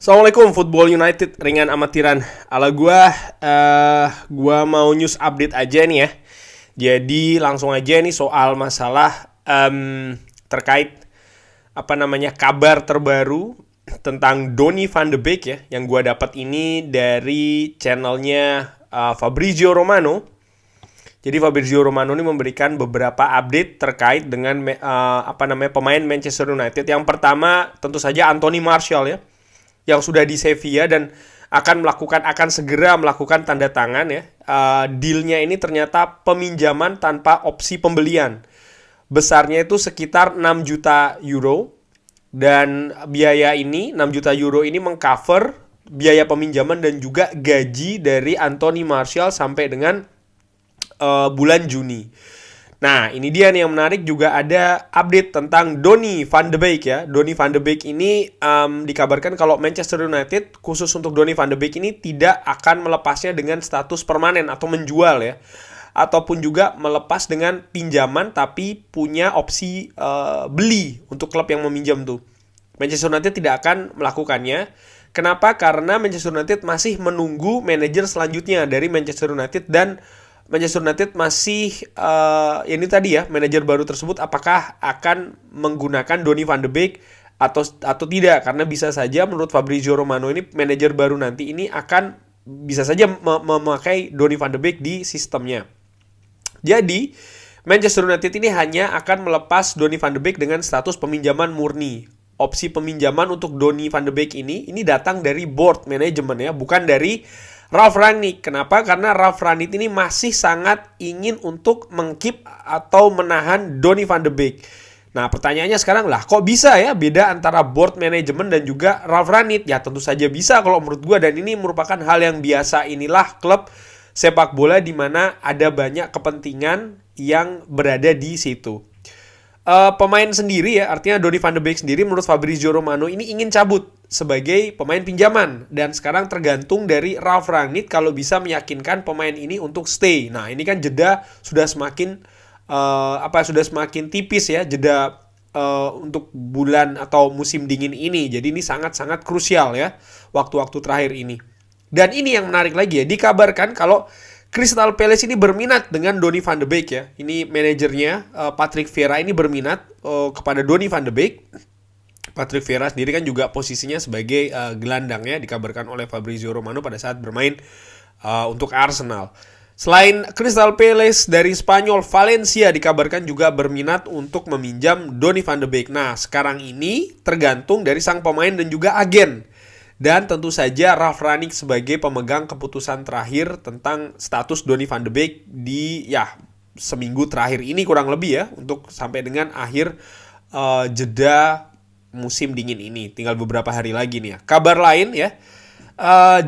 Assalamualaikum Football United ringan amatiran ala gua mau news update aja nih ya. Jadi langsung aja nih soal masalah terkait kabar terbaru tentang Donny van de Beek ya, yang gua dapat ini dari channelnya Fabrizio Romano. Jadi Fabrizio Romano ini memberikan beberapa update terkait dengan pemain Manchester United. Yang pertama tentu saja Anthony Martial ya, yang sudah di Sevilla dan akan segera melakukan tanda tangan ya. Dealnya ini ternyata peminjaman tanpa opsi pembelian. Besarnya itu sekitar 6 juta euro dan biaya ini 6 juta euro ini mengcover biaya peminjaman dan juga gaji dari Anthony Martial sampai dengan bulan Juni. Nah, ini dia nih yang menarik, juga ada update tentang Donny van de Beek ya. Donny van de Beek ini dikabarkan kalau Manchester United khusus untuk Donny van de Beek ini tidak akan melepasnya dengan status permanen atau menjual ya. Ataupun juga melepas dengan pinjaman tapi punya opsi beli untuk klub yang meminjam tuh. Manchester United tidak akan melakukannya. Kenapa? Karena Manchester United masih menunggu manajer selanjutnya dari Manchester United, dan Manchester United masih ini tadi ya, manajer baru tersebut apakah akan menggunakan Donny van de Beek atau tidak, karena bisa saja menurut Fabrizio Romano ini manajer baru nanti ini akan bisa saja memakai Donny van de Beek di sistemnya. Jadi Manchester United ini hanya akan melepas Donny van de Beek dengan status peminjaman murni. Opsi peminjaman untuk Donny van de Beek ini datang dari board manajemen ya, bukan dari Ralf Rangnick. Kenapa? Karena Ralf Rangnick ini masih sangat ingin untuk mengkeep atau menahan Donny van de Beek. Nah, pertanyaannya sekarang lah, kok bisa ya beda antara board manajemen dan juga Ralf Rangnick? Ya tentu saja bisa kalau menurut gue, dan ini merupakan hal yang biasa. Inilah klub sepak bola di mana ada banyak kepentingan yang berada di situ. Pemain sendiri ya, artinya Donny van de Beek sendiri menurut Fabrizio Romano ini ingin cabut sebagai pemain pinjaman, dan sekarang tergantung dari Ralf Rangnick kalau bisa meyakinkan pemain ini untuk stay. Nah, ini kan jeda sudah semakin tipis ya, jeda untuk bulan atau musim dingin ini. Jadi ini sangat-sangat krusial ya waktu-waktu terakhir ini. Dan ini yang menarik lagi ya, dikabarkan kalau Crystal Palace ini berminat dengan Donny van de Beek ya. Ini manajernya Patrick Vieira ini berminat kepada Donny van de Beek. Patrick Vieira sendiri kan juga posisinya sebagai gelandang ya, dikabarkan oleh Fabrizio Romano pada saat bermain untuk Arsenal. Selain Crystal Palace, dari Spanyol Valencia dikabarkan juga berminat untuk meminjam Donny van de Beek. Nah, sekarang ini tergantung dari sang pemain dan juga agen. Dan tentu saja Ralf Rangnick sebagai pemegang keputusan terakhir tentang status Donny van de Beek di seminggu terakhir ini kurang lebih ya, untuk sampai dengan akhir jeda musim dingin ini. Tinggal beberapa hari lagi nih ya. Kabar lain ya,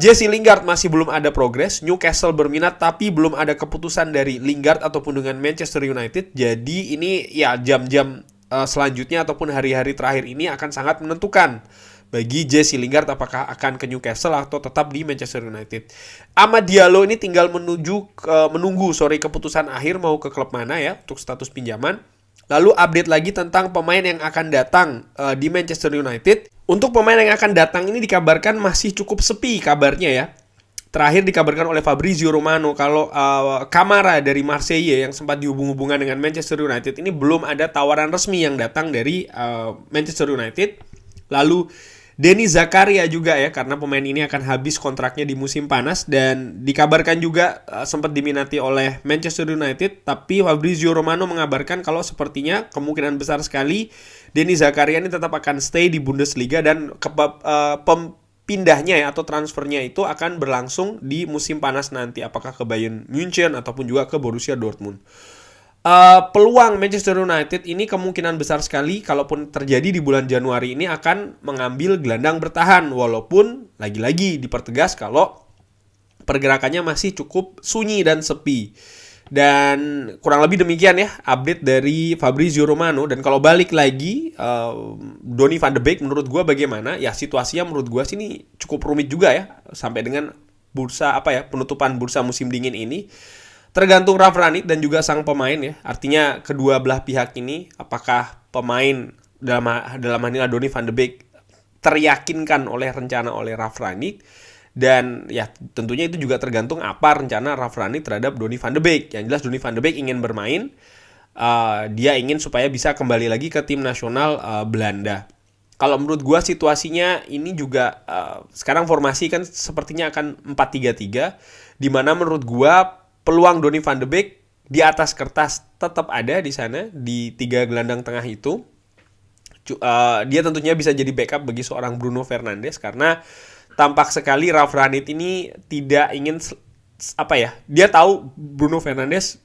Jesse Lingard masih belum ada progres. Newcastle berminat tapi belum ada keputusan dari Lingard ataupun dengan Manchester United. Jadi ini ya jam-jam selanjutnya ataupun hari-hari terakhir ini akan sangat menentukan bagi Jesse Lingard apakah akan ke Newcastle atau tetap di Manchester United. Amad Diallo ini tinggal menunggu keputusan akhir mau ke klub mana ya untuk status pinjaman. Lalu update lagi tentang pemain yang akan datang di Manchester United. Untuk pemain yang akan datang ini dikabarkan masih cukup sepi kabarnya ya. Terakhir dikabarkan oleh Fabrizio Romano kalau Kamara dari Marseille yang sempat dihubung-hubungan dengan Manchester United ini belum ada tawaran resmi yang datang dari Manchester United. Lalu Denis Zakaria juga ya, karena pemain ini akan habis kontraknya di musim panas dan dikabarkan juga sempat diminati oleh Manchester United, tapi Fabrizio Romano mengabarkan kalau sepertinya kemungkinan besar sekali Denis Zakaria ini tetap akan stay di Bundesliga dan pindahnya ya atau transfernya itu akan berlangsung di musim panas nanti, apakah ke Bayern München ataupun juga ke Borussia Dortmund. Peluang Manchester United ini kemungkinan besar sekali kalaupun terjadi di bulan Januari ini akan mengambil gelandang bertahan, walaupun lagi-lagi dipertegas kalau pergerakannya masih cukup sunyi dan sepi. Dan kurang lebih demikian ya update dari Fabrizio Romano. Dan kalau balik lagi Donny van de Beek menurut gue bagaimana? Ya situasinya menurut gue sih ini cukup rumit juga ya sampai dengan penutupan bursa musim dingin ini. Tergantung Ralf Rangnick dan juga sang pemain ya. Artinya kedua belah pihak ini, apakah pemain dalam hal ini Donny van de Beek teryakinkan oleh rencana oleh Ralf Rangnick. Dan ya tentunya itu juga tergantung apa rencana Ralf Rangnick terhadap Donny van de Beek. Yang jelas Donny van de Beek ingin bermain, dia ingin supaya bisa kembali lagi ke tim nasional Belanda. Kalau menurut gua situasinya ini juga sekarang formasi kan sepertinya akan 4-3-3, di mana menurut gua peluang Donny van de Beek di atas kertas tetap ada di sana di 3 gelandang tengah itu. Dia tentunya bisa jadi backup bagi seorang Bruno Fernandes karena tampak sekali Ralf Rangnick ini tidak ingin dia tahu Bruno Fernandes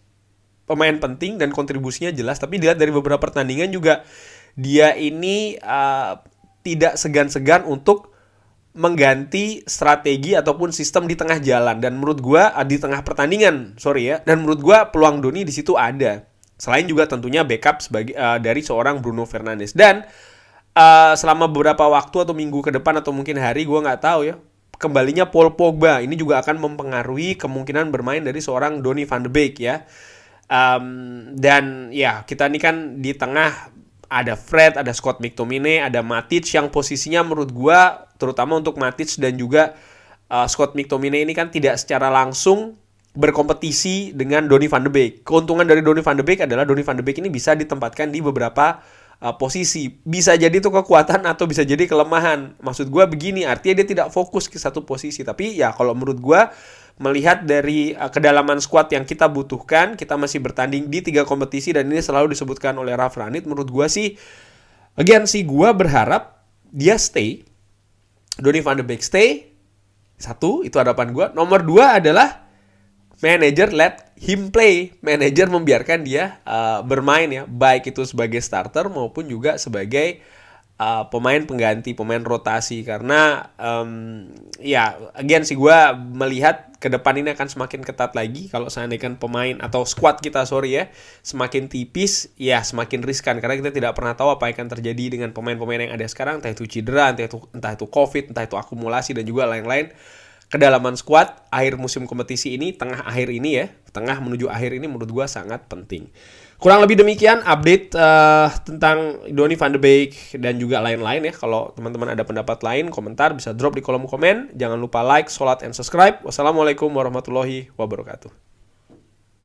pemain penting dan kontribusinya jelas, tapi dilihat dari beberapa pertandingan juga dia ini tidak segan-segan untuk mengganti strategi ataupun sistem di tengah jalan. Dan menurut gue di tengah pertandingan, dan menurut gue peluang Donny di situ ada. Selain juga tentunya backup dari seorang Bruno Fernandes. Dan selama beberapa waktu atau minggu ke depan atau mungkin hari, gue nggak tahu ya, kembalinya Paul Pogba ini juga akan mempengaruhi kemungkinan bermain dari seorang Donny van de Beek ya. Dan ya kita ini kan di tengah ada Fred, ada Scott McTominay, ada Matic yang posisinya menurut gue terutama untuk Matic dan juga Scott McTominay ini kan tidak secara langsung berkompetisi dengan Donny van de Beek. Keuntungan dari Donny van de Beek adalah Donny van de Beek ini bisa ditempatkan di beberapa posisi. Bisa jadi itu kekuatan atau bisa jadi kelemahan. Maksud gue begini, artinya dia tidak fokus ke satu posisi. Tapi ya kalau menurut gue, melihat dari kedalaman squad yang kita butuhkan, kita masih bertanding di 3 kompetisi dan ini selalu disebutkan oleh Ralf Rangnick. Menurut gue sih, gue berharap dia stay. Donny van de Beek stay. 1, itu harapan gue. Nomor 2 adalah manager let him play. Manager membiarkan dia bermain ya, baik itu sebagai starter maupun juga sebagai pemain pengganti, pemain rotasi. Karena gue melihat ke depan ini akan semakin ketat lagi. Kalau seandainya pemain atau squad kita semakin tipis, ya semakin riskan karena kita tidak pernah tahu apa yang akan terjadi dengan pemain-pemain yang ada sekarang, entah itu cedera, entah itu COVID, entah itu akumulasi dan juga lain-lain. Kedalaman squad akhir musim kompetisi ini, tengah menuju akhir ini menurut gue sangat penting. Kurang lebih demikian update tentang Donny van de Beek dan juga lain-lain ya. Kalau teman-teman ada pendapat lain, komentar bisa drop di kolom komen. Jangan lupa like, sholat, and subscribe. Wassalamualaikum warahmatullahi wabarakatuh.